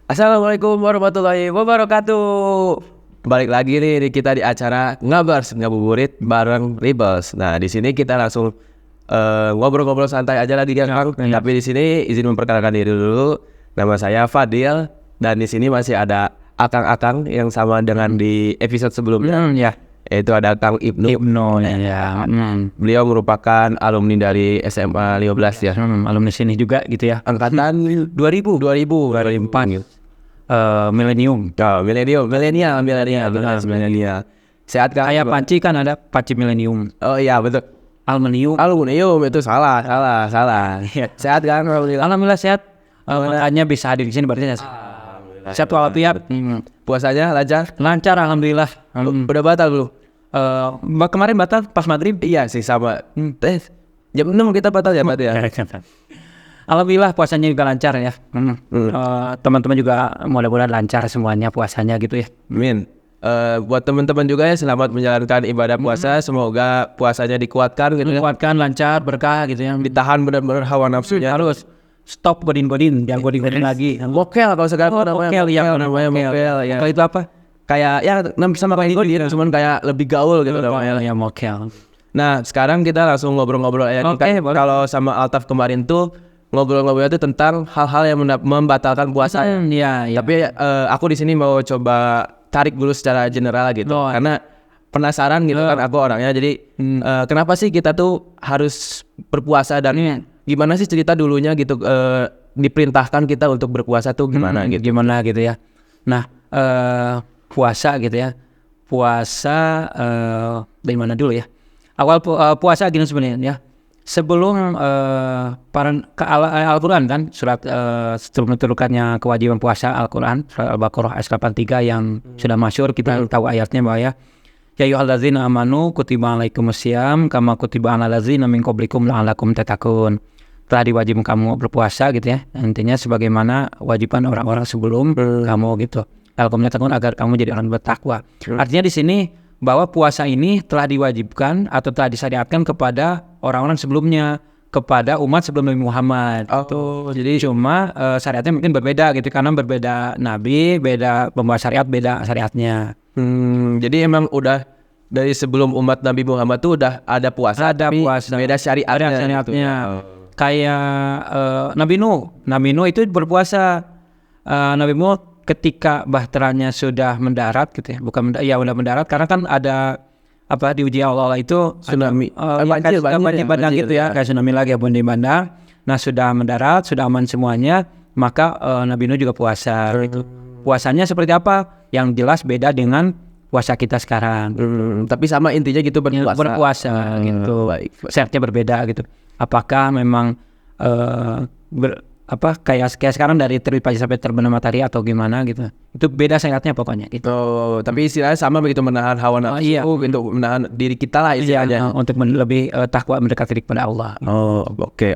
Assalamualaikum warahmatullahi wabarakatuh. Balik lagi nih kita di acara Ngabars Ngabuburit bareng Rebels. Nah, di sini kita langsung ngobrol-ngobrol santai aja lah di Kang. Tapi di sini izin memperkenalkan diri dulu. Nama saya Fadil dan di sini masih ada akang-akang yang sama dengan di episode sebelumnya. Yaitu ada Kang Ibnu. Ya. Beliau merupakan alumni dari SMA 15 ya. Alumni sini juga gitu ya. Angkatan 2004 gitu. Milenium. Oh, milenial. Sehat kan? Kayak Panci kan ada Panci Milenium. Oh iya betul. Alumnium. Itu salah. Sehat kan? Alhamdulillah sehat. Makanya bisa hadir di sini berarti sehat walafiat. Puasanya lancar? Lancar alhamdulillah. Udah batal belum? Kemarin batal pas maghrib. Iya sih sama. Jam 6 kita batal ya Pak ya. Alhamdulillah puasanya juga lancar ya. Teman-teman juga mudah-mudahan lancar semuanya puasanya gitu ya. Amin. Buat teman-teman juga ya selamat menjalankan ibadah puasa. Semoga puasanya dikuatkan gitu ya. Dikuatkan lancar berkah gitu ya. Ditahan benar-benar hawa nafsunya. Harus stop godin-godin, jangan godin-godin lagi. Mokel kalau sekarang Mokel ya. Kalau itu apa? Kayak ya sama kayak godin, cuman kayak lebih gaul gitu namanya. Ya mokel. Nah sekarang kita langsung ngobrol-ngobrol aja. Kalau sama Altaf kemarin tuh ngobrol-ngobrol itu tentang hal-hal yang membatalkan puasa. Iya. Tapi aku di sini mau coba tarik dulu secara general gitu. Karena penasaran gitu kan aku orangnya. Jadi kenapa sih kita tuh harus berpuasa dan gimana sih cerita dulunya gitu diperintahkan kita untuk berpuasa tuh gimana gitu. Gimana gitu ya. Nah, puasa gitu ya. Puasa dari mana dulu ya? Awal puasa gini sebenarnya ya. Sebelum Al-Quran kan surat sebelum turunkannya kewajiban puasa Al-Quran surat Al-Baqarah ayat 83 yang sudah masyhur kita tahu ayatnya bahwa ya ayyuhallazina amanu kutiba alaikumusiyam kama kutiba alal ladzina min qablikum la'allakum tattaqun. Telah diwajibkan kamu berpuasa gitu ya. Intinya sebagaimana wajiban orang-orang sebelum kamu gitu. La'allakum tattaqun agar kamu jadi orang bertakwa. Artinya di sini bahwa puasa ini telah diwajibkan atau telah disyariatkan kepada orang-orang sebelumnya, kepada umat sebelum Nabi Muhammad. Jadi cuma syariatnya mungkin berbeda gitu karena berbeda nabi, beda pembawa syariat, beda syariatnya. Jadi emang udah dari sebelum umat Nabi Muhammad tuh udah ada puasa, puasa. Beda syariatnya. Gitu. Kayak Nabi Nuh itu berpuasa. Nabi Nuh ketika bahteranya sudah mendarat gitu ya, udah mendarat karena kan ada diuji Allah itu tsunami, banjir bandang gitu ya, kayak tsunami lagi ya banjir bandang. Nah sudah mendarat, sudah aman semuanya, maka Nabi Nuh juga puasa. Gitu. Puasanya seperti apa? Yang jelas beda dengan puasa kita sekarang. Tapi sama intinya gitu berpuasa gitu. Syaratnya berbeda gitu. Apakah memang kayak sekarang dari terbit pagi sampai terbenam matahari atau gimana gitu. Itu beda syaratnya pokoknya gitu. Tapi istilahnya sama begitu menahan hawa nafsu, untuk menahan diri kita lah istilahnya. Untuk lebih takwa mendekat diri kepada Allah. Oke.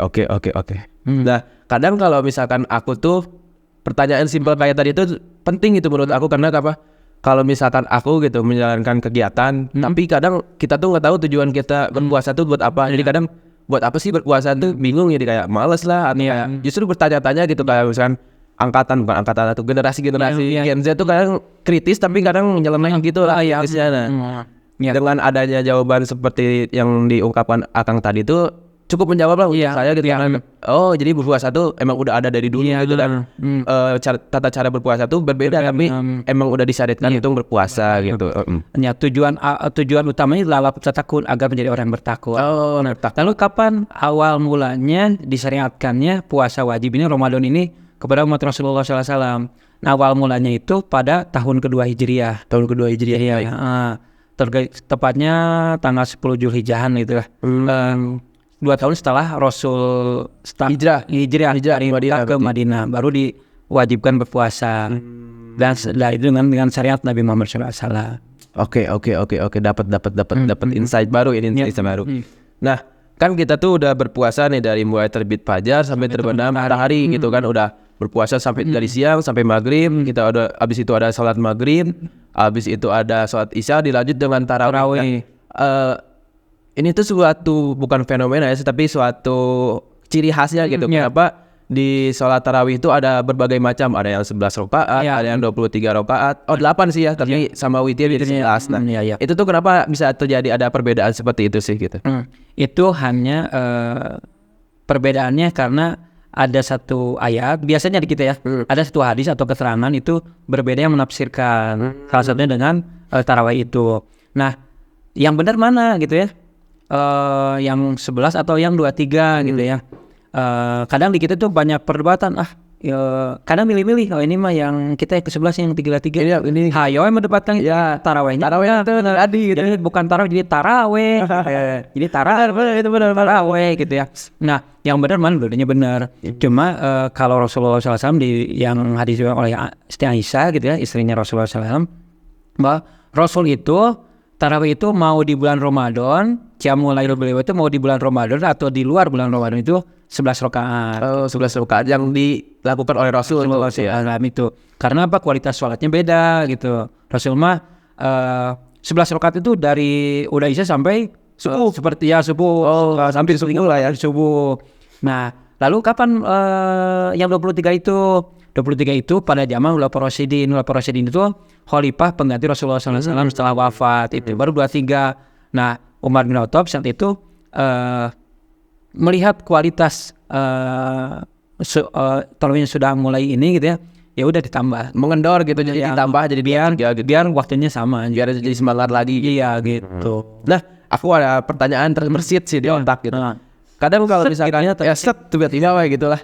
Nah, kadang kalau misalkan aku tuh pertanyaan simpel kayak tadi itu penting gitu menurut aku karena apa? Kalau misalkan aku gitu menjalankan kegiatan, tapi kadang kita tuh nggak tahu tujuan kita berpuasa tuh buat apa. Jadi kadang buat apa sih berpuasa tuh bingung jadi kayak males lah atau kayak justru bertanya-tanya gitu kayak misalkan bukan angkatan atau generasi Gen Z tuh kadang kritis tapi kadang nyeleneh gitu lah dengan adanya jawaban seperti yang diungkapkan Akang tadi tuh cukup menjawab lah untuk saya gitu kan. Jadi berpuasa tuh emang udah ada dari dulu gitu dan tata cara berpuasa tuh berbeda tapi emang udah disyariatkan untuk berpuasa gitu. Ya, tujuan utamanya adalah takut agar menjadi orang yang bertakwa. Lalu kapan awal mulanya disyariatkannya puasa wajib ini Ramadan ini kepada umat Rasulullah SAW? Nah, awal mulanya itu pada tahun kedua Hijriah. Tepatnya tanggal 10 Zulhijjahan gitu lah. 2 tahun setelah Rasul hijrah dari Madinah ke Madinah baru diwajibkan berpuasa dan setelah itu dengan syariat Nabi Muhammad SAW. Oke, dapat insight baru baru. Nah, kan kita tuh udah berpuasa nih dari mulai terbit fajar sampai terbenam matahari gitu kan, udah berpuasa sampai dari siang sampai maghrib. Kita udah habis itu ada sholat maghrib, habis itu ada sholat isya dilanjut dengan tarawih. Ini tuh suatu bukan fenomena ya, tapi suatu ciri khasnya gitu. Kenapa di sholat tarawih itu ada berbagai macam, ada yang 11 rakaat, ada yang 23 rakaat. 8 sih ya, tapi sama witir di 11. Nah, itu tuh kenapa bisa terjadi ada perbedaan seperti itu sih gitu? Itu hanya perbedaannya karena ada satu ayat, biasanya di kita ya, ada satu hadis atau keterangan itu berbeda yang menafsirkan. Salah satunya dengan tarawih itu. Nah, yang benar mana gitu ya? Yang 11 atau yang 23 gitu ya. Kadang di kita tuh banyak perdebatan, kadang milih-milih, ini mah yang kita yang ke-11 yang 33 ini hayo yang mendapatkan tarawihnya itu tadi gitu. Jadi bukan tarawih jadi tarawih. Jadi tarawih gitu ya. Nah, yang benar mana dulunya benar. Cuma kalau Rasulullah SAW yang hadis oleh Siti Aisyah gitu ya, istrinya Rasulullah SAW, bahwa Rasul itu tarawih itu mau di bulan Ramadan, Qiyamul Lail beliau itu mau di bulan Ramadan atau di luar bulan Ramadan itu 11 rakaat. 11 rakaat yang dilakukan oleh Rasulullah itu. Karena apa? Kualitas sholatnya beda gitu. Rasul mah 11 rakaat itu dari udah isya sampai subuh. Seperti subuh. Sampai subuh lah ya, subuh. Nah, lalu kapan yang 23 itu? 23 itu pada zaman Khulafaur Rasyidin. Khulafaur Rasyidin itu khalifah pengganti Rasulullah SAW setelah wafat. Itu baru 23. Nah, Umar bin Khattab saat itu melihat kualitas tarawihnya sudah mulai ini gitu ya, ya udah ditambah, mengendor gitu, jadi ditambah jadi biar waktunya sama, biar jadi semangat lagi. Iya gitu. Nah, aku ada pertanyaan terbersit sih di otak gitu. Kadang kalau misalnya tiba-tiba gitu lah.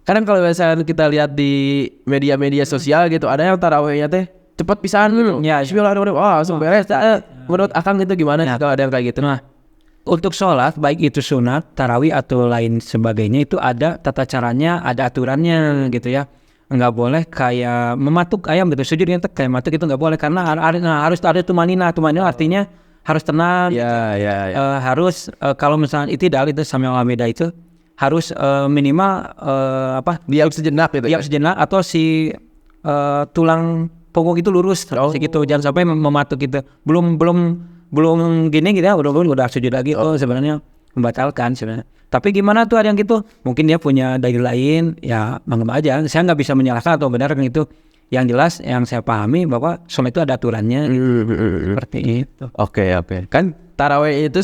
Kadang kalau misalnya kita lihat di media-media sosial gitu, ada yang tarawihnya teh cepat pisan gitu. Ya, bismillahirrahmanirrahim. Langsung beres. Menurut Akang itu gimana kalau ada yang kayak gitu? Nah, untuk sholat, baik itu sunat, tarawih atau lain sebagainya, itu ada tata caranya, ada aturannya gitu ya. Nggak boleh kayak mematuk ayam gitu, sujudnya kayak matuk itu nggak boleh, karena harus ada tumanina. Tumanina artinya harus tenang. Harus kalau misalnya itidal itu sama al-Maidah itu harus minimal diam sejenak gitu. Diam sejenak atau si tulang punggung itu lurus segitu, jangan sampai mematuk gitu. Belum gini gitu ya, udah sujud lagi. Sebenarnya membatalkan sebenarnya. Tapi gimana tuh ada yang gitu? Mungkin dia punya dalil lain, ya anggap aja. Saya nggak bisa menyalahkan atau benar kan itu. Yang jelas yang saya pahami bahwa sholat itu ada aturannya. Seperti itu. Oke. Kan tarawih itu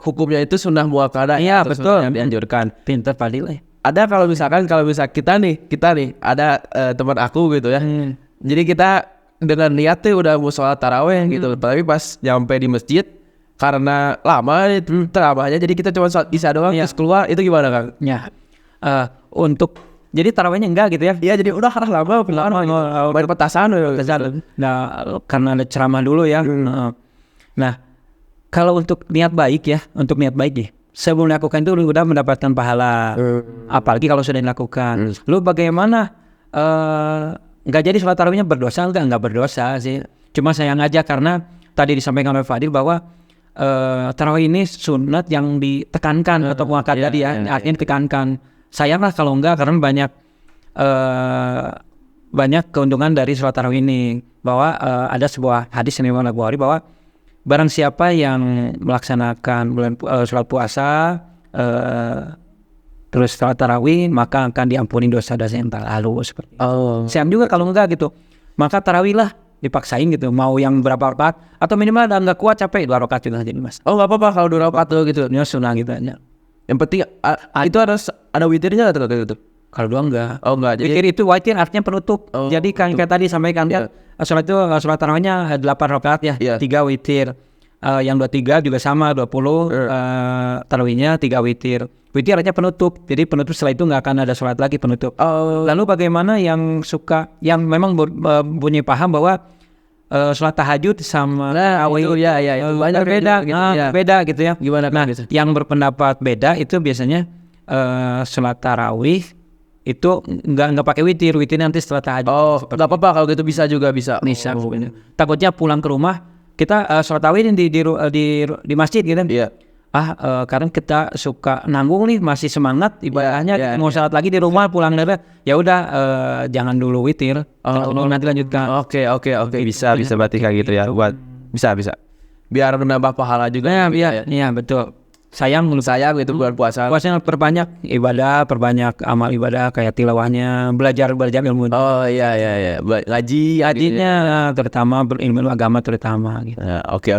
hukumnya itu sunnah muakkadah. Iya, betul. Yang dianjurkan. Pintar Fadil. Ada kalau misalkan kita nih ada teman aku gitu ya. Jadi kita dengan niat tuh udah mau sholat tarawih gitu, tapi pas nyampe di masjid karena lama itu teramanya, jadi kita cuma sholat isya doang terus keluar, itu gimana Kang? Ya, untuk jadi tarawihnya enggak gitu ya? Iya, jadi udah lama main petasan. Nah, karena ada ceramah dulu ya. Nah, kalau untuk niat baik nih, sebelum dilakukan itu udah mendapatkan pahala, apalagi kalau sudah dilakukan. Lu bagaimana? Nggak jadi sholat tarawihnya berdosa? Nggak berdosa sih. Cuma sayang aja karena tadi disampaikan oleh Fadil bahwa tarawih ini sunat yang ditekankan atau muakkadah tadi ya, artinya ditekankan. Sayanglah kalau enggak, karena banyak keuntungan dari sholat tarawih ini. Bahwa ada sebuah hadis yang Imam Al-Bukhari bahwa barang siapa yang melaksanakan sholat puasa terus sholat tarawih, maka akan diampuni dosa-dosa yang lalu seperti itu. Sayang juga kalau enggak gitu. Maka tarawih lah dipaksain gitu, mau yang berapa rakaat atau minimal ada nggak kuat capek 2 rakaat juga jadi Mas. Nggak apa-apa kalau 2 rakaat tuh gitu. Ini sunnah gitu aja. Yang penting itu ada witirnya atau gitu. Kalau 2 enggak. Enggak. Witir itu artinya penutup. Jadi kan kayak tadi sampaikan sholat tarawihnya 8 rakaat ya, 3 witir. Yang 23 juga sama 20 tarawihnya 3 witir. Witir artinya penutup. Jadi penutup setelah itu nggak akan ada sholat lagi penutup. Lalu bagaimana yang memang punya paham bahwa sholat tahajud sama itu banyak beda gitu. Beda gitu ya. Gimana? Nah, yang berpendapat beda itu biasanya sholat tarawih itu nggak pakai witir nanti setelah tahajud. Nggak apa-apa kalau gitu, bisa juga bisa. Takutnya pulang ke rumah kita sholat tarawih di masjid gitu. Iya. Karena kita suka nanggung nih, masih semangat ibadahnya, mau sholat lagi di rumah pulang dari ya udah jangan dulu witir, nanti lanjutkan. Oke, bisa berarti kayak gitu ya, buat bisa biar menambah pahala juga. Iya betul. sayang itu bulan puasa. puasanya perbanyak ibadah, perbanyak amal ibadah kayak tilawahnya, belajar ilmu. Oh iya. Ngaji Hajinya terutama berilmu agama terutama gitu. Nah, oke.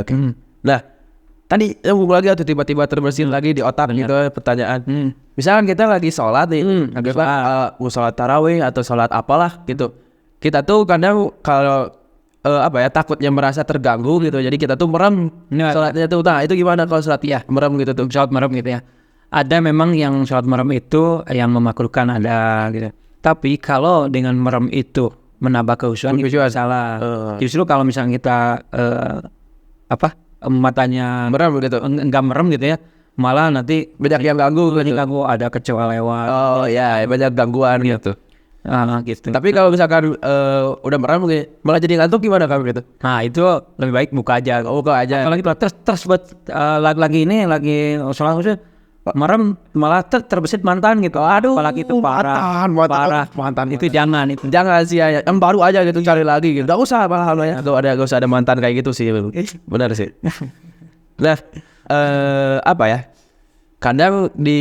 Nah, tadi nyambung lagi atau tiba-tiba terbersit lagi di otak gitu pertanyaan. Misalkan kita lagi sholat nih, sholat tarawih atau sholat apalah gitu. Kita tuh kadang kalau takutnya merasa terganggu gitu. Jadi kita tuh merem sholatnya tuh. Nah, itu gimana kalau sholat merem gitu tuh? Sholat merem gitu ya. Ada memang yang sholat merem itu yang memakruhkan ada gitu. Tapi kalau dengan merem itu menambah kehusuan itu salah. Justru kalau misalnya kita matanya merem gitu, enggak merem gitu ya, malah nanti banyak yang ganggu, ada kecoa lewat. Oh iya, banyak gangguan gitu. Gitu. Tapi kalau misalkan udah merem malah jadi ngantuk gimana kamu gitu? Nah itu lebih baik buka aja. Buka aja. Apalagi terus buat lagi sholat khusus merem malah terbesit mantan gitu. Aduh, apalagi itu parah. Mantan itu jangan sih ya. Yang baru aja gitu cari lagi gitu. Gak usah ya. Gak usah ada mantan kayak gitu sih. Benar sih. Nah, kadang di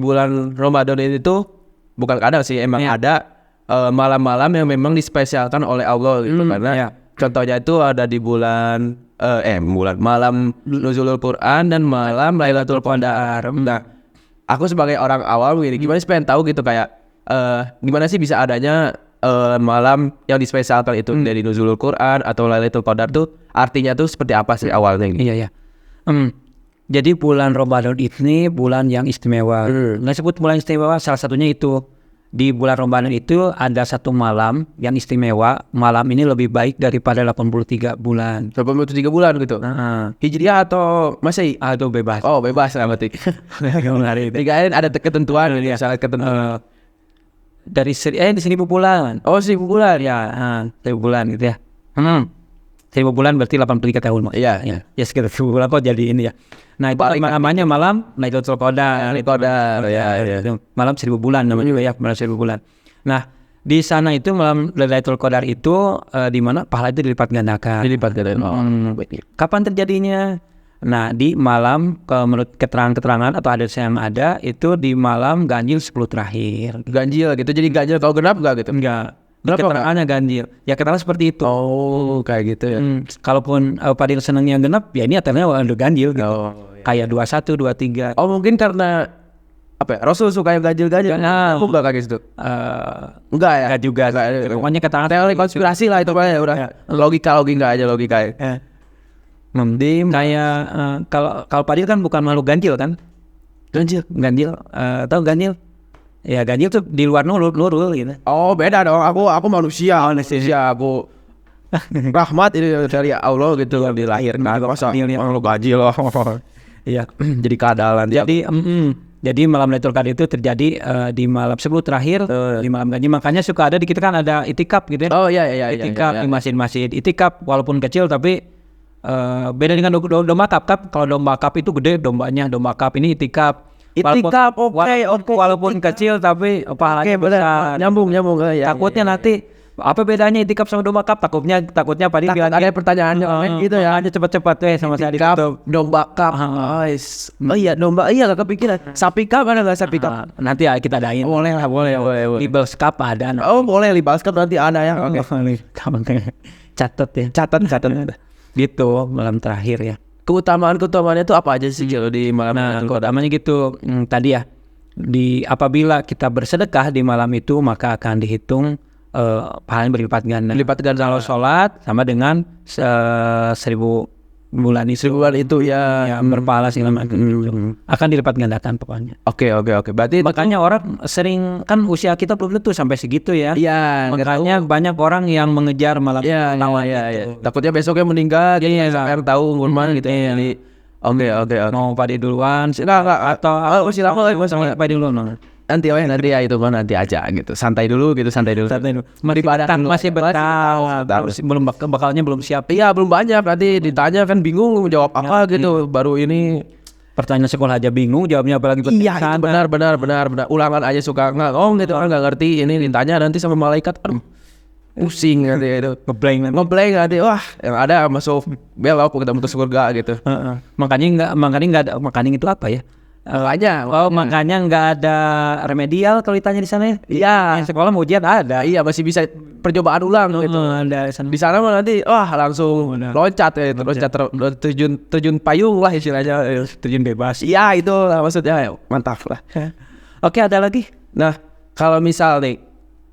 bulan Ramadan itu bukan kadang sih, emang ada malam-malam yang memang dispesialkan oleh Allah gitu. Karena contohnya itu ada di bulan malam Nuzulul Quran dan malam Lailatul Qadar. Nah, aku sebagai orang awam gimana sih pengen tahu gitu kayak gimana sih bisa adanya malam yang dispesialkan itu dari Nuzulul Quran atau Lailatul Qadar tuh artinya tuh seperti apa sih awalnya gitu? Iya. Jadi bulan Ramadan ini bulan yang istimewa. Nggak sebut bulan istimewa, salah satunya itu. Di bulan Ramadan itu ada satu malam yang istimewa. Malam ini lebih baik daripada 83 bulan. 83 bulan gitu? Hijriah atau Masehi? Atau bebas. Oh bebas lah berarti. Dikain ada ketentuan, misalnya ketentuan. Dari di 1000 bulan. Oh 1000 bulan? Ya, 1000 bulan gitu ya. 1000 bulan berarti 83 tahun. Iya. Ya sekitar 1000 bulan kok jadi ini ya. Nah itu namanya malam Lailatul Qadar. Ya. Malam 1000 bulan namanya ya, malam 1000 bulan. Nah di sana itu malam Lailatul Qadar itu di mana pahala itu dilipat gandakan. Kapan terjadinya? Nah di malam menurut keterangan atau hadis yang ada itu di malam ganjil 10 terakhir. Ganjil gitu, jadi ganjil kalau genap nggak gitu? Enggak. Keterangannya ganjil. Ya keterangan seperti itu. Oh kayak gitu ya. Kalaupun Padil senangnya genap, ya ini artinya udah ganjil gitu. Kayak 21, 23. Oh mungkin karena Rasul suka yang ganjil-ganjil. Aku nggak kayak gitu. Enggak ya? Enggak juga. Pokoknya keterangan teori konspirasi lah itu ya udah. Logika aja logika. Kayak kalau Padil kan bukan makhluk ganjil kan? Ganjil. Tahu ganjil? Ya ganjil tuh di luar nurul gitu. Oh beda dong. Aku manusia. Aku rahmat ini dari Allah gitu dilahirkan. Masa lu ganjil loh. Iya. Jadi keadalan. Jadi malam Lailatul Qadar itu terjadi di malam 10 terakhir di malam ganjil. Makanya suka ada di kita kan ada itikaf gitu ya. Oh iya. Itikaf di masjid-masjid. Itikaf walaupun kecil tapi beda dengan domba kap. Kalau domba kap itu gede dombanya. Domba kap ini itikaf. Itikaf walaupun kecil tapi pahalanya besar. Nyambung ya. Takutnya nanti apa bedanya itikaf sama domba kap? Takutnya Padil bilang ada pertanyaannya gitu ya. Aja cepat-cepat sama saya ditutup. Domba kap. Oh iya domba gak kepikiran. Sapi kap ada enggak sapi kap? Nanti kita adain. Boleh. Libels kap ada. Oh boleh libels kap nanti ada ya. Oke. Catat. Gitu malam terakhir ya. Keutamaannya itu apa aja sih kalau di malam? Nah, keutamanya gitu tadi ya. Apabila kita bersedekah di malam itu maka akan dihitung pahalanya berlipat ganda. Kalau sholat sama dengan 1000 bulan itu ya berpahala segala macam akan dilipat gandakan pokoknya. Oke. Berarti makanya orang sering kan usia kita belum tentu sampai segitu ya. Iya. Makanya banyak orang yang mengejar malam pertama ya. Takutnya besoknya meninggal. Iya. Yang tahu umur mana gitu. Jadi oke. Mau Padil duluan? Enggak. Atau silakan sama Padil dulu. Nanti ya itu mah nanti aja gitu. Santai dulu. Masih betah. Belum bakalnya belum siap. Iya, belum banyak. Nanti ditanya kan bingung jawab apa gitu. Baru ini pertanyaan sekolah aja bingung jawabnya apalagi iya, benar. Ulangan aja suka ngomong gitu orang enggak ngerti. Ini ditanya nanti sama malaikat. Aduh. pusing nanti itu. Ngeblank. Nanti wah yang ada masuk belok kita masuk surga gitu. Makanya itu apa ya? Makanya nggak ada remedial kalau ditanya di sana ya? Iya. Sekolah mau ujian ada. Iya masih bisa percobaan ulang gitu. Ada Di sana mah nanti langsung loncat ya itu, terjun payung lah istilahnya. Terjun bebas. Iya itu lah maksudnya, mantap lah. Oke, ada lagi. Nah kalau misal nih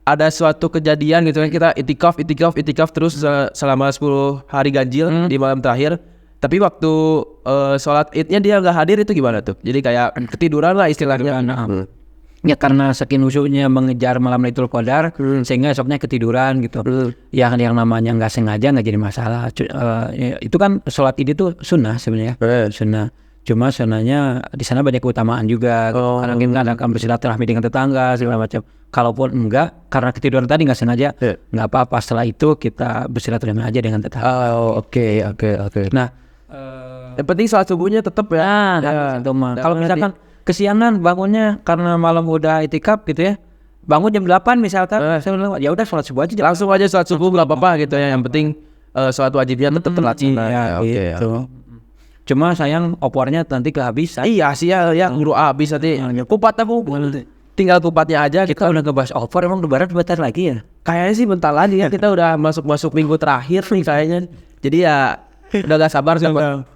ada suatu kejadian gitu kan, kita itikaf terus selama 10 hari ganjil di malam terakhir. Tapi waktu sholat idnya dia nggak hadir, itu gimana tuh? Jadi kayak ketiduran lah istilahnya. Ya karena saking khusyuknya mengejar malam Lailatul Qadar sehingga esoknya ketiduran gitu. Yang namanya nggak sengaja nggak jadi masalah. Itu kan sholat id itu sunnah sebenarnya. Sunnah. Cuma sunnahnya di sana banyak keutamaan juga. Karena kita akan bersilaturahmi dengan tetangga segala macam. Kalaupun enggak karena ketiduran tadi nggak sengaja, nggak apa-apa. Setelah itu kita bersilaturahmi aja dengan tetangga. Oke. Nah, yang penting sholat subuhnya tetap ya. Kalau misalkan kesiangan bangunnya karena malam udah itikaf gitu ya, bangun jam 8 misalkan, ya udah sholat subuh aja. Langsung aja sholat subuh nggak apa-apa gitu ya. Yang penting sholat wajibnya tetap terlaksana. Gitu. Cuma sayang opornya nanti kehabisan. Iya sih ya nguru habis nanti. Kupat aku tinggal kupatnya aja. Kita udah ngebahas opor, emang lebaran bentar lagi ya? Kayaknya sih bentar lagi ya, kita udah masuk minggu terakhir nih kayaknya. Jadi ya udah gak sabar sih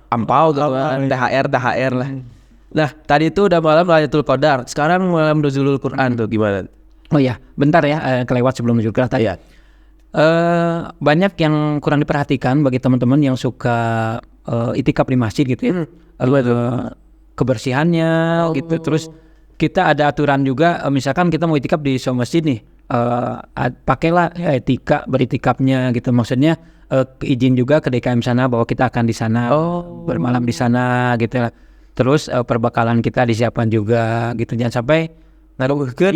ampau gitu kan, THR lah. Nah tadi itu udah malam Lailatul Qadar, sekarang malam Nuzulul Quran tuh gimana? Oh iya, bentar ya, kelewat sebelum Nuzulul Quran tadi. Banyak yang kurang diperhatikan bagi teman-teman yang suka itikaf di masjid gitu ya. Kebersihannya gitu. Terus kita ada aturan juga, misalkan kita mau itikaf di sebuah masjid nih, pakailah etika beritikafnya gitu. Maksudnya izin juga ke DKM sana bahwa kita akan di sana bermalam di sana gitu lah. Terus perbekalan kita disiapkan juga gitu. Jangan sampai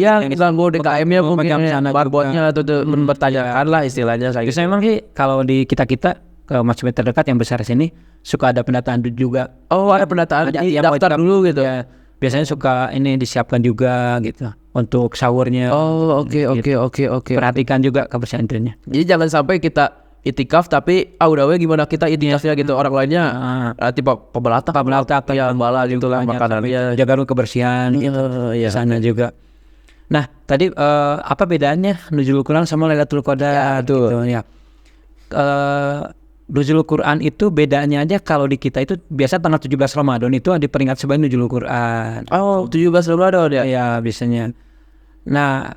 yang ganggu DKM-nya mungkin barbotnya atau bertanyakan lah istilahnya. Saya memang sih kalau di kita ke masjid terdekat yang besar sini suka ada pendataan juga. Ada pendataan daftar dulu gitu ya. Biasanya suka ini disiapkan juga gitu untuk sahurnya. Oke. Perhatikan juga kebersihan intinya. Jadi jangan sampai kita itikaf tapi udah gimana kita itikafnya gitu, orang lainnya tipe pembelata ya bala gitu lah makanannya. Jaga dulu kebersihan sana juga. Nah tadi apa bedanya Nuzulul Quran sama Lailatul Qadar gitu ya. Nuzulul Quran itu bedanya aja kalau di kita itu biasa tanggal 17 Ramadan itu diperingat sebagai Nuzulul Quran. 17 Ramadan ya? Iya biasanya. Nah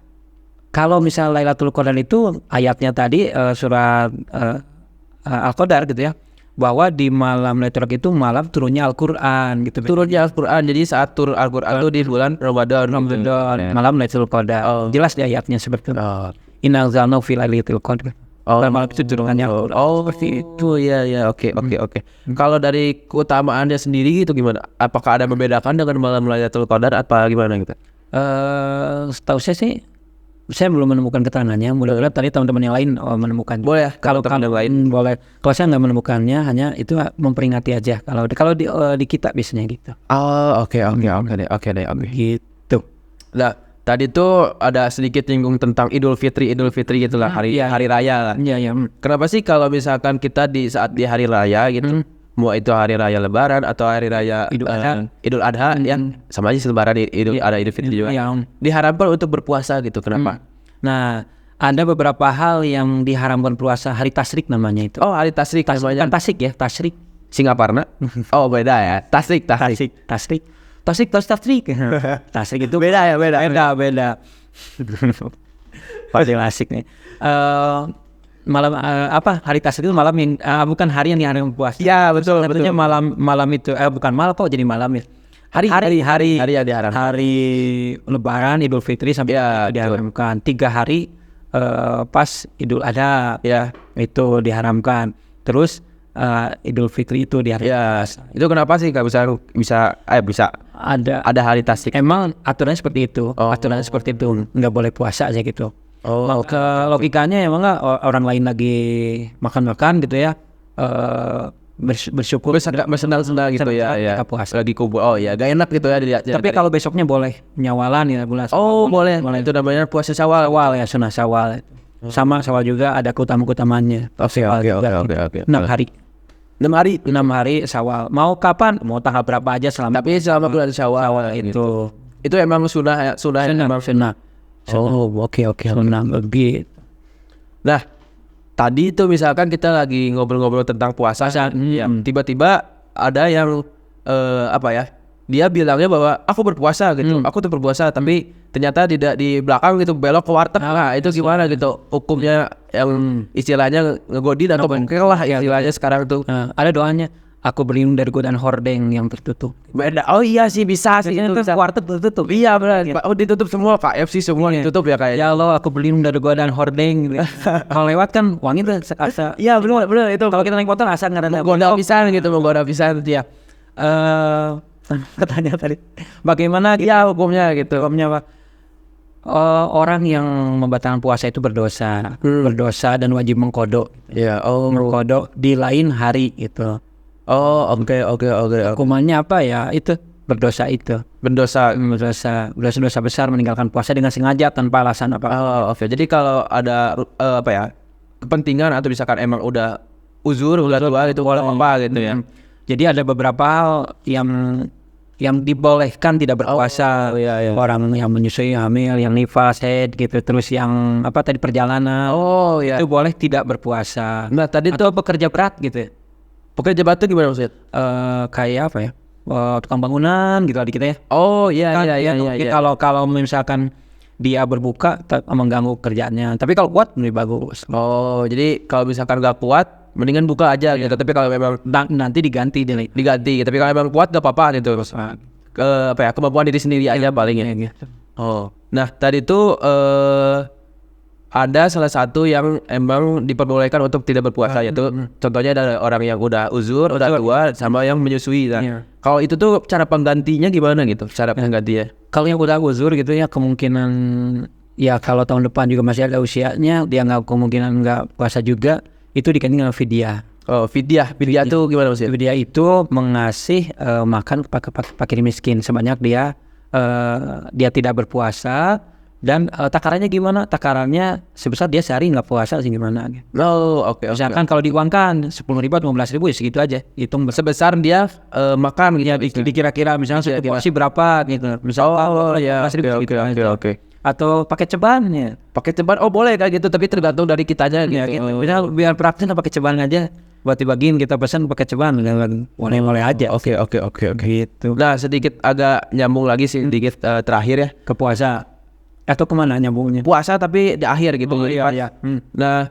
kalau misal Lailatul Qadar itu ayatnya tadi surat Al-Qadar gitu ya, bahwa di malam Lailatul Qadar itu malam turunnya Al-Quran gitu. Turunnya Al-Quran, jadi saat turun Al-Quran itu di bulan Ramadan malam Lailatul Qadar. Jelas di ayatnya seperti itu. Inna anzalnahu fi Lailatul Qadar. Malam itu turunannya seperti itu ya. Oke. Kalau dari keutamaannya sendiri gitu gimana? Apakah ada membedakan dengan malam Lailatul Qadar apa gimana gitu? Setahu saya sih saya belum menemukan keterangannya. Mudah-mudahan tadi teman-teman yang lain menemukan. Boleh kalau yang lain boleh. Kalau saya nggak menemukannya, hanya itu memperingati aja. Kalau di kita biasanya gitu. Oke deh. Gitu. Nah tadi tuh ada sedikit nyinggung tentang Idul Fitri gitulah, hari raya lah. Iya. Kenapa sih kalau misalkan kita saat di hari raya gitu, mau itu hari raya Lebaran atau hari raya Idul Adha ya, sama aja Lebaran Idul Fitri juga. Diharamkan untuk berpuasa gitu, kenapa? Nah, ada beberapa hal yang diharamkan puasa, hari Tasyrik namanya itu. Hari Tasyrik namanya. Bukan Tasyrik ya, Tasyrik. Singaparna? Beda ya. Tasyrik. Tasyrik itu beda. Pasti asik nih. Malam hari Tasyrik itu malam yang bukan hari yang diharamkan puasa. Ya betul. Sebetulnya malam itu bukan malam kok jadi malam ya. Hari yang diharamkan. Hari Lebaran, Idul Fitri sampai diharamkan. 3 hari pas Idul Adha ya itu diharamkan. Terus Idul Fitri itu diharamkan. Itu kenapa sih nggak bisa ada hari Tasyrik? Emang aturannya seperti itu. Aturannya seperti itu, nggak boleh puasa aja gitu. Ke logikanya emang nggak orang lain lagi makan gitu ya, bersyukur bersenang-senang gitu ya puasa lagi kubu gak enak gitu ya dilihat. Tapi kalau besoknya boleh nyawalan ya bulan. Boleh. Itu namanya puasa Syawal ya, sunnah Syawal. Sama Syawal juga ada keutamaan-keutamaannya. Oke. 6 hari. 6 hari. 6 hari Syawal. Mau kapan? Mau tanggal berapa aja selama Tapi selama bulan Syawal itu. Itu emang sunnah emang. Sunnah. Oh, oke. Sunnah begitu. Nah, tadi itu misalkan kita lagi ngobrol-ngobrol tentang puasa, ya, tiba-tiba ada yang dia bilangnya bahwa aku berpuasa gitu, aku tuh berpuasa, tapi ternyata tidak di belakang gitu belok ke warteg. Nah, itu gimana gitu hukumnya yang istilahnya ngegodin atau bengkel lah istilahnya sekarang tuh. Ada doanya. Aku berlindung dari godaan hordeng yang tertutup. Beda. Oh iya sih bisa sih itu warteg tertutup. Iya benar. Oh ditutup semua KFC semua ditutup ya kayaknya. Ya Allah, aku berlindung dari godaan hordeng gitu. Kalau lewat kan wangi tuh asa. Iya benar itu. Kalau kita naik motor asa nggak ada menggoda pisan dia. Katanya tadi. Bagaimana gitu? Iya hukumnya gitu. Hukumnya apa? Orang yang membatalkan puasa itu berdosa, dan wajib mengkodok. Iya. Mengkodok di lain hari gitu. Oh oke. Hukumannya apa ya? Itu berdosa itu. Berdosa besar meninggalkan puasa dengan sengaja tanpa alasan apa. Oke. Jadi kalau ada kepentingan atau misalkan emang udah uzur udah tua itu boleh apa gitu ya. Jadi ada beberapa hal yang dibolehkan tidak berpuasa. Orang yang menyusui, hamil, yang nifas, haid gitu, terus yang perjalanan. Itu boleh tidak berpuasa. Nah tadi atau pekerja berat gitu. Pekerja berat itu gimana maksudnya? Kayak apa ya? Tukang bangunan gitu adik kita ya. Oh iya. Kalau misalkan dia berbuka mengganggu kerjaannya. Tapi kalau kuat lebih bagus. Oh jadi kalau misalkan gak kuat mendingan buka aja gitu. Tapi kalau memang nanti diganti. Tapi kalau memang kuat gak apa-apa gitu. Kemampuan diri sendiri aja paling ya. Gitu. Oh. Nah tadi tuh ada salah satu yang emang diperbolehkan untuk tidak berpuasa yaitu contohnya ada orang yang udah uzur, udah tua sama yang menyusui. Nah, kalau itu tuh cara penggantinya gimana gitu? Cara penggantinya? Kalau yang udah uzur gitu ya kemungkinan ya kalau tahun depan juga masih ada usianya dia kemungkinan nggak puasa juga itu diganti dengan fidyah. Oh fidyah tuh gimana maksudnya? Fidyah itu mengasih makan fakir miskin sebanyak dia tidak berpuasa. Dan takarannya gimana? Takarannya sebesar dia sehari nggak puasa sih gimana? Oke. Misalkan kalau diuangkan 10.000 atau 15.000 ya segitu aja. Hitung sebesar dia makan gitu. Dikira-kira misalnya porsi berapa gitu. Misalnya Oke. Atau pakai cebannya. Pakai ceban boleh kayak gitu tapi tergantung dari kitanya gitu. Misal biar praktis pakai ceban aja. Buat dibagiin kita pesan pakai ceban boleh aja. Oke. Gitu. Nah sedikit agak nyambung lagi sedikit terakhir ya ke puasa. Atau kemana nyambungnya? Puasa tapi di akhir gitu. Iya. Nah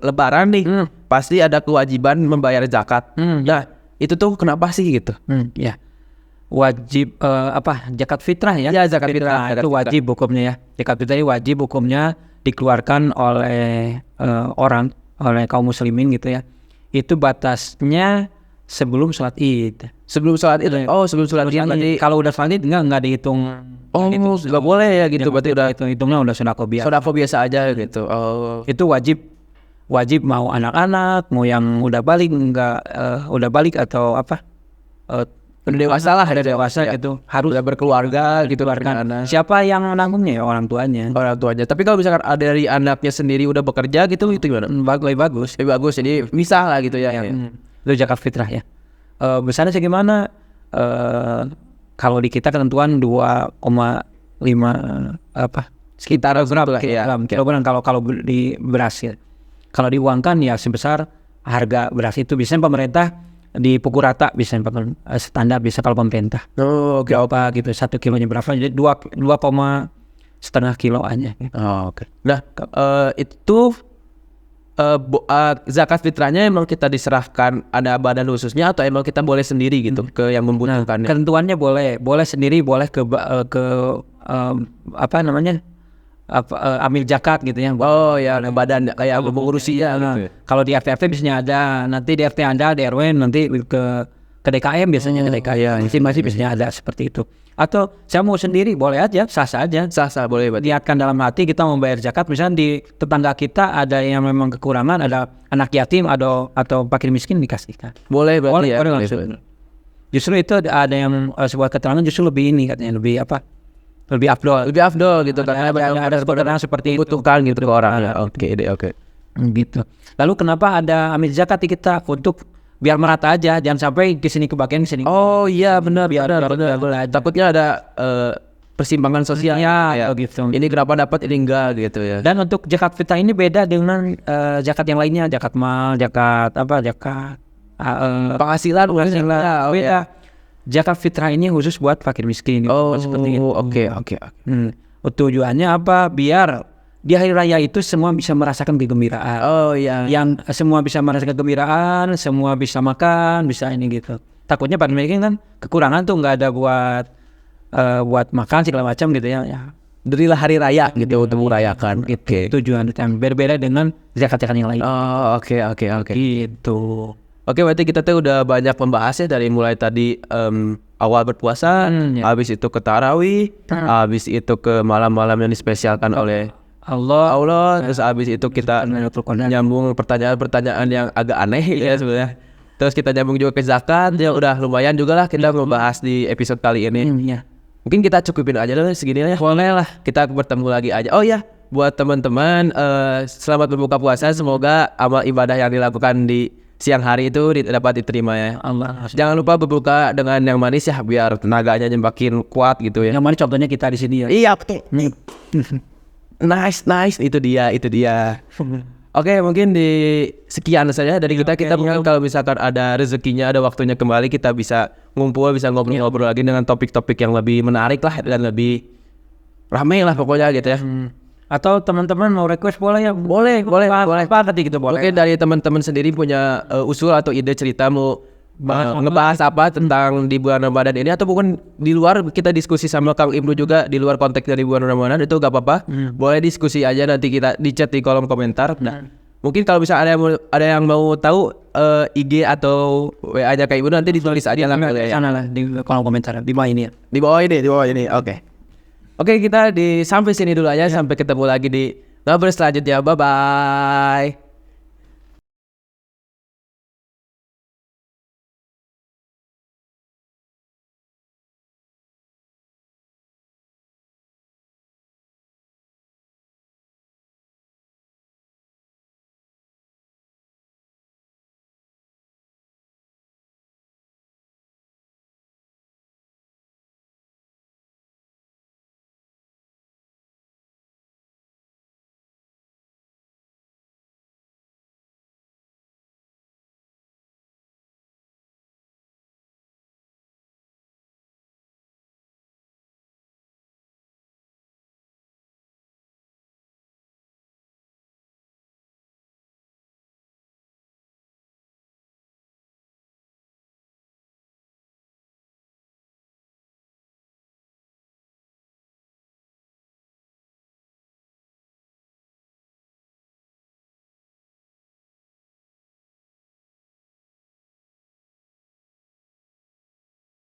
Lebaran nih pasti ada kewajiban membayar zakat. Nah itu tuh kenapa sih gitu? Ya wajib zakat fitrah ya? Ya zakat fitrah itu wajib hukumnya ya. Zakat fitrah ini wajib hukumnya dikeluarkan oleh oleh kaum muslimin gitu ya. Itu batasnya sebelum sholat id. Sebelum sholat id? Sebelum sholat id. Jadi kalau udah sholat id nggak dihitung. Nggak boleh ya gitu. Berarti udah hitungnya udah sedekah biasa. Sedekah biasa aja gitu. Itu wajib mau anak-anak, mau yang udah balik udah balik atau udah dewasa itu harus udah berkeluarga gitu. Siapa yang menanggungnya ya orang tuanya. Tapi kalau misalkan ada dari anaknya sendiri udah bekerja gitu gimana? Lebih bagus. Jadi misah lah gitu ya. Itu zakat fitrah ya. Besarnya segimana? Kalau di kita ketentuan 2,5 sekitar berapa kilogram kalau di beras ya. Kalau diuangkan ya sebesar harga beras itu biasanya pemerintah dipukul rata biasanya standar bisa kalau pemerintah. Berapa gitu 1 kilonya berapa jadi 2,5 kilo aja. Oke. Nah itu zakat fitrahnya emang kita diserahkan ada badan khususnya atau emang kita boleh sendiri gitu ke yang membutuhkannya? Ketentuannya boleh sendiri, boleh ke amil zakat gitu ya. Ada badan kayak mengurusinya gitu. Kalau di RT biasanya ada, nanti di RT ada, di RW nanti ke DKM biasanya ke DKM. Masih biasanya ada seperti itu. Atau saya mau sendiri boleh aja, sah aja. Sah boleh. Niatkan dalam hati kita membayar zakat. Misalnya di tetangga kita ada yang memang kekurangan, ada anak yatim atau fakir miskin dikasihkan. Boleh berarti boleh. Justru itu ada yang sebuah keterangan justru lebih ini katanya lebih lebih afdol. Lebih afdol gitu karena ada sebenarnya seperti itu dibutuhkan gitu ke orang ya. Oke deh, oke. gitu. Lalu kenapa ada amil zakat di kita untuk biar merata aja, jangan sampai kesini kebagian kesini. Oh iya benar Biar benar. belajar. Takutnya ada persimpangan sosial Ya, gitu. Ini kenapa dapat ini enggak gitu ya. Dan untuk zakat fitrah ini beda dengan zakat yang lainnya, zakat mal, zakat Penghasilan penghasilan. Beda. Zakat fitrah ini khusus buat fakir miskin. Oh seperti itu. oke. Tujuannya apa? Biar di hari raya itu semua bisa merasakan kegembiraan. Oh iya. Yang semua bisa merasakan kegembiraan, semua bisa makan, bisa ini gitu. Takutnya pada mereka kan kekurangan tuh nggak ada buat makan segala macam gitu ya. Berilah hari raya gitu untuk merayakan. Oke. Tujuan yang berbeda dengan zakat-zakat yang lain. Oh oke. Gitu. Oke, berarti kita tuh udah banyak membahas ya dari mulai tadi awal berpuasa, habis itu ke tarawih, habis itu ke malam-malam yang dispesialkan oleh Allah, terus habis itu kita nyambung pertanyaan-pertanyaan yang agak aneh ya sebenarnya. Terus kita nyambung juga ke zakat, ya udah lumayan juga lah kita membahas di episode kali ini. Mungkin kita cukupin aja dulu segini lah ya. Boleh lah, kita bertemu lagi aja. Oh ya, buat teman-teman selamat berbuka puasa, semoga amal ibadah yang dilakukan di siang hari itu dapat diterima ya. Allah. Jangan lupa berbuka dengan yang manis ya biar tenaganya makin kuat gitu ya. Yang mana contohnya kita di sini ya. Iya betul. Nice itu dia. Oke, mungkin di sekian saja dari kita. Kita mungkin kalau misalkan ada rezekinya, ada waktunya kembali, kita bisa ngumpul, bisa ngobrol-ngobrol lagi dengan topik-topik yang lebih menarik lah dan lebih ramai lah pokoknya gitu ya. Atau teman-teman mau request boleh ya? Boleh. Apa tadi gitu boleh. Mungkin dari teman-teman sendiri punya usul atau ide cerita mau ngebahas apa tentang di bulan Ramadan ini, atau bukan di luar, kita diskusi sama Kang Ibnu juga di luar konteks dari bulan Ramadan, itu gak apa-apa. Boleh diskusi aja, nanti kita di chat di kolom komentar. Nah, mungkin kalau misalnya ada yang mau tahu IG atau WA-nya Kang Ibnu, nanti ditulis aja lah di kolom komentar di bawah ini ya. Di bawah ini. Oke, kita sampai sini dulu aja. Sampai ketemu lagi di ngobrol selanjutnya. Bye bye.